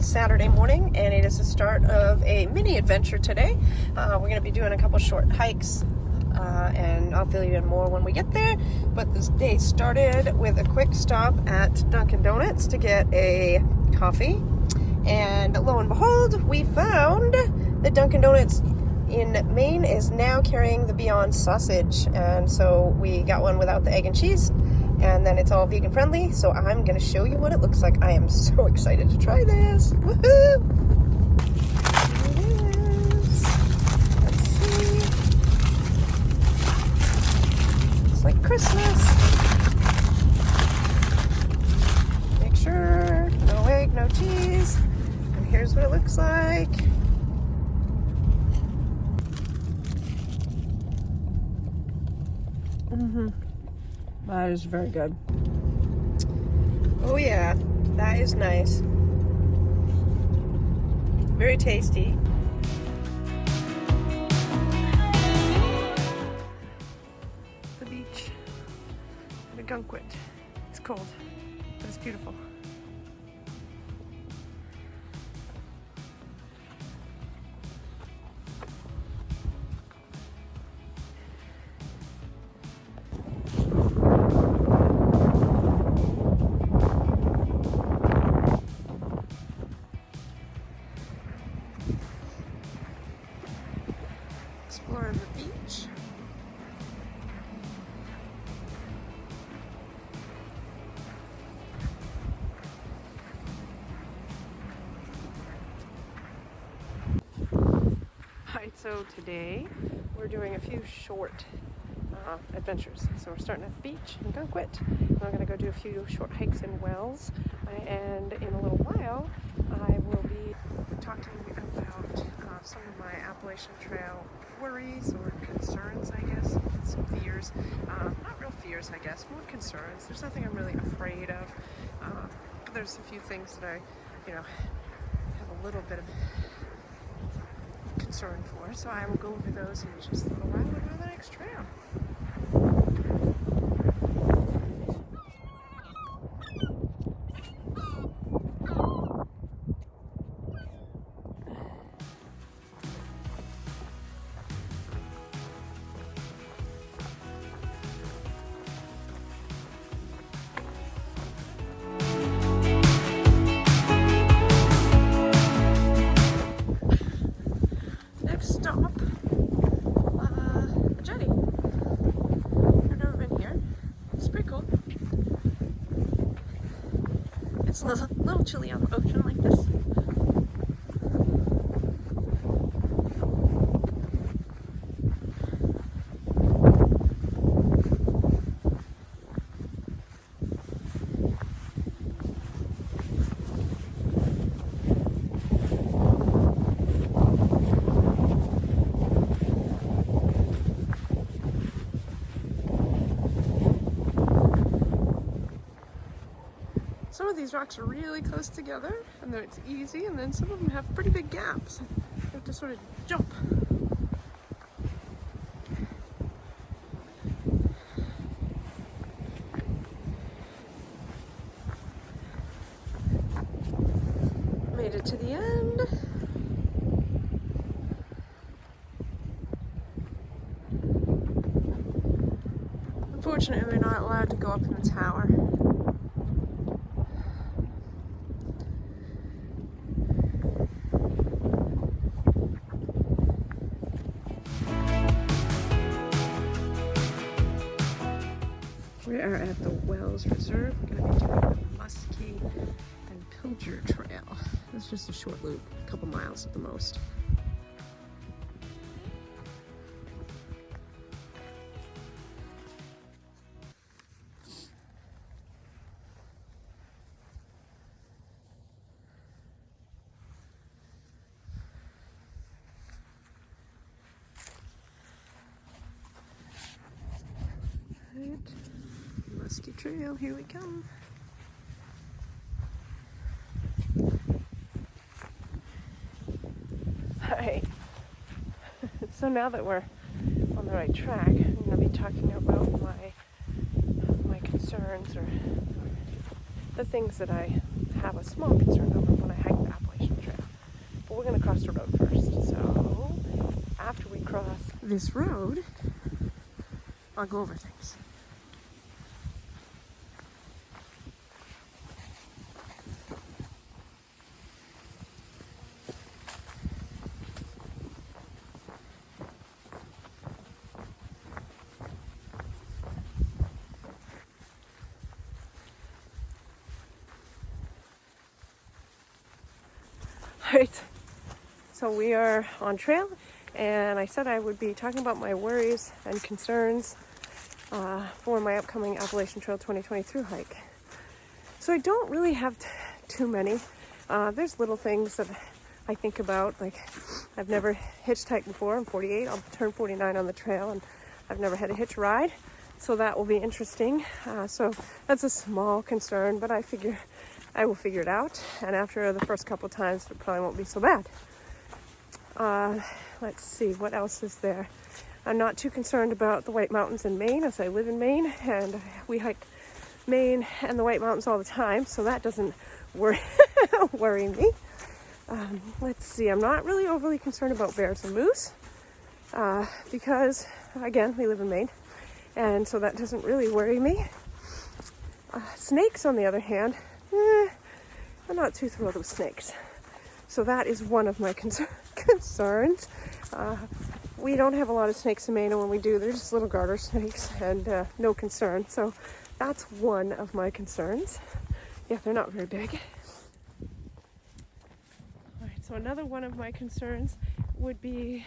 It's Saturday morning, and it is the start of a mini adventure today. We're going to be doing a couple short hikes, and I'll fill you in more when we get there. But this day started with a quick stop at Dunkin' Donuts to get a coffee. And lo and behold, we found that Dunkin' Donuts in Maine is now carrying the Beyond sausage. And so we got one without the egg and cheese. And then it's all vegan friendly, so I'm gonna show you what it looks like. I am so excited to try this. Woohoo! Here it is. Let's see. It's like Christmas. Make sure, no egg, no cheese. And here's what it looks like. That is very good. Oh yeah, that is nice. Very tasty. The beach, the Gunkwit. It's cold, but it's beautiful. Exploring the beach. Alright, so today we're doing a few short adventures. So we're starting at the beach in Gunkwit. We're going to go do a few short hikes in Wells, and in a little while I will be talking about some of my Appalachian Trail worries or concerns, I guess, some fears. Not real fears, I guess, more concerns. There's nothing I'm really afraid of. But there's a few things that I, have a little bit of concern for. So I will go over those in just a little while and go to the next trail. Stop. A jetty. I've never been here. It's pretty cool. It's a little chilly on the ocean like this. Some of these rocks are really close together, and then it's easy, and then some of them have pretty big gaps. You have to sort of jump. Made it to the end. Unfortunately, we're not allowed to go up in the tower. We are at the Wells Reserve. We're going to be doing the Muskie and Pilger Trail. It's just a short loop, a couple miles at the most. Right. Muskie Trail, here we come. Alright, so now that we're on the right track, I'm going to be talking about my concerns or the things that I have a small concern over when I hike the Appalachian going to cross the road first. So after we cross this road, I'll go over things. Right, so we are on trail, and I said I would be talking about my worries and concerns for my upcoming Appalachian Trail 2020 through hike. So I don't really have too many. There's little things that I think about, like I've never hitchhiked before. I'm 48, I'll turn 49 on the trail, and I've never had a hitch ride, so that will be interesting. So that's a small concern, but I figure I will figure it out, and after the first couple times, it probably won't be so bad. Let's see, what else is there? I'm not too concerned about the White Mountains in Maine, as I live in Maine, and we hike Maine and the White Mountains all the time, so that doesn't worry me. Let's see, I'm not really overly concerned about bears and moose, because, again, we live in Maine, and so that doesn't really worry me. Snakes, on the other hand, I'm not too thrilled with snakes. So that is one of my concerns. We don't have a lot of snakes in Maine, and when we do, they're just little garter snakes, and no concern. So that's one of my concerns. Yeah, they're not very big. All right, so another one of my concerns would be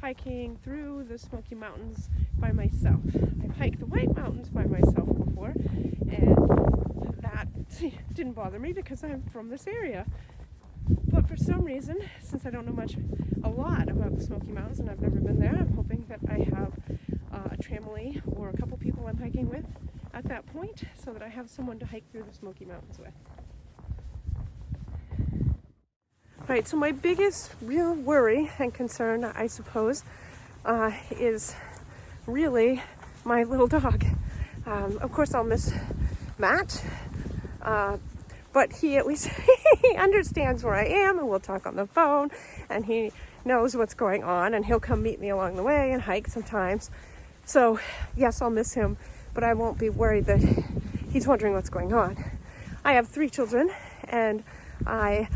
hiking through the Smoky Mountains by myself. I've hiked the White Mountains by myself before, and that didn't bother me because I'm from this area. But for some reason, since I don't know a lot about the Smoky Mountains, and I've never been there, I'm hoping that I have a tramily or a couple people I'm hiking with at that point, so that I have someone to hike through the Smoky Mountains with. Right, so my biggest real worry and concern, I suppose, is really my little dog. Of course, I'll miss Matt, but he at least he understands where I am, and we'll talk on the phone, and he knows what's going on, and he'll come meet me along the way and hike sometimes. So yes, I'll miss him, but I won't be worried that he's wondering what's going on. I have 3 children, and I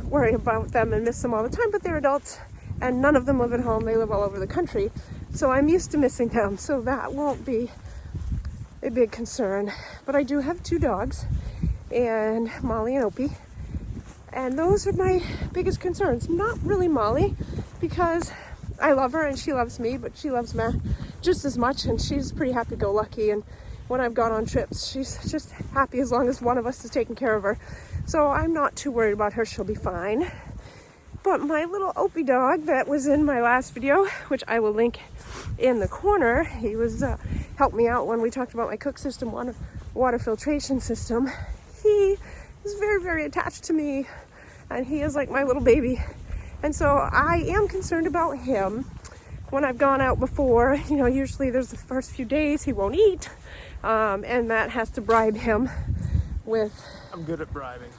worry about them and miss them all the time, but they're adults, and none of them live at home. They live all over the country, so I'm used to missing them, so that won't be a big concern. But I do have 2 dogs, and Molly and Opie, and those are my biggest concerns. Not really Molly, because I love her and she loves me, but she loves Matt just as much, and she's pretty happy-go-lucky, and when I've gone on trips, she's just happy as long as one of us is taking care of her. So I'm not too worried about her, she'll be fine. But my little Opie dog that was in my last video, which I will link in the corner, he was helped me out when we talked about my cook system, water filtration system. He is very, very attached to me, and he is like my little baby. And so I am concerned about him. When I've gone out before, usually there's the first few days he won't eat, and Matt has to bribe him with I'm good at bribing.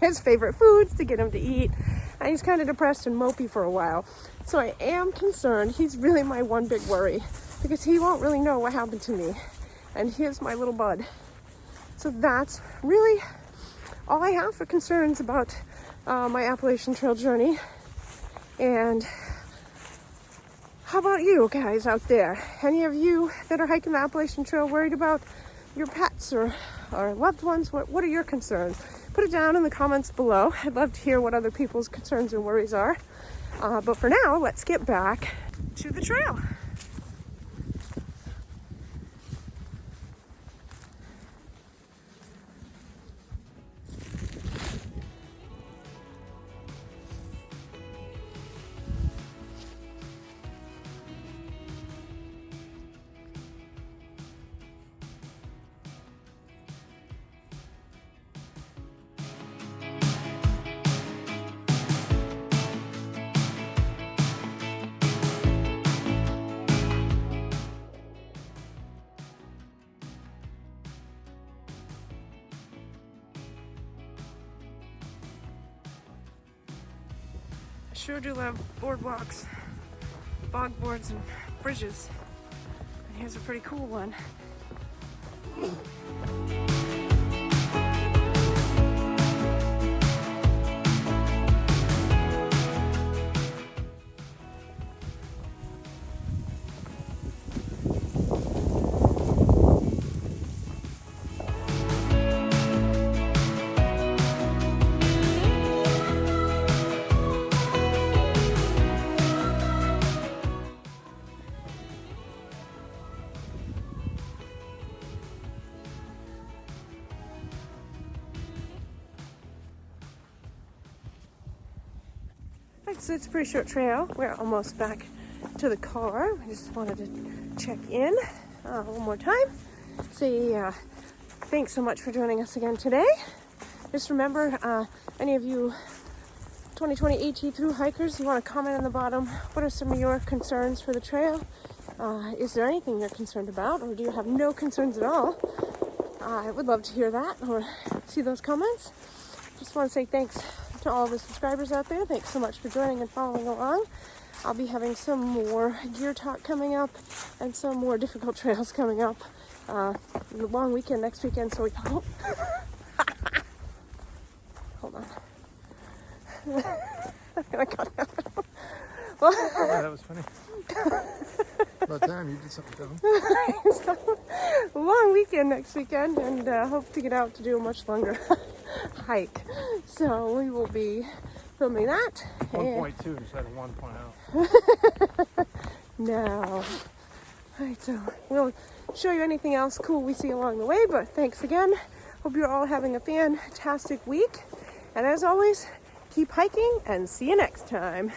his favorite foods to get him to eat, and he's kind of depressed and mopey for a while. So I am concerned. He's really my one big worry, because he won't really know what happened to me, and he is my little bud. So that's really all I have for concerns about my Appalachian Trail journey. And how about you guys out there? Any of you that are hiking the Appalachian Trail worried about your pets or loved ones? What are your concerns? Put it down in the comments below. I'd love to hear what other people's concerns and worries are. But for now, let's get back to the trail. Sure do love boardwalks, bog boards, and bridges. And here's a pretty cool one. So it's a pretty short trail. We're almost back to the car. I just wanted to check in one more time. Say thanks so much for joining us again today. Just remember, any of you 2020 AT through hikers, you want to comment on the bottom. What are some of your concerns for the trail? Is there anything you're concerned about, or do you have no concerns at all? I would love to hear that or see those comments. Just want to say thanks to all the subscribers out there. Thanks so much for joining and following along. I'll be having some more gear talk coming up and some more difficult trails coming up. The long weekend next weekend, so we hope. Hold on. I got that. Well, yeah, that was funny. About time you did something. So, long weekend next weekend, and hope to get out to do a much longer hike. So we will be filming that. 1.2 instead of 1.0. No. All right, so we'll show you anything else cool we see along the way, but thanks again. Hope you're all having a fantastic week. And as always, keep hiking and see you next time.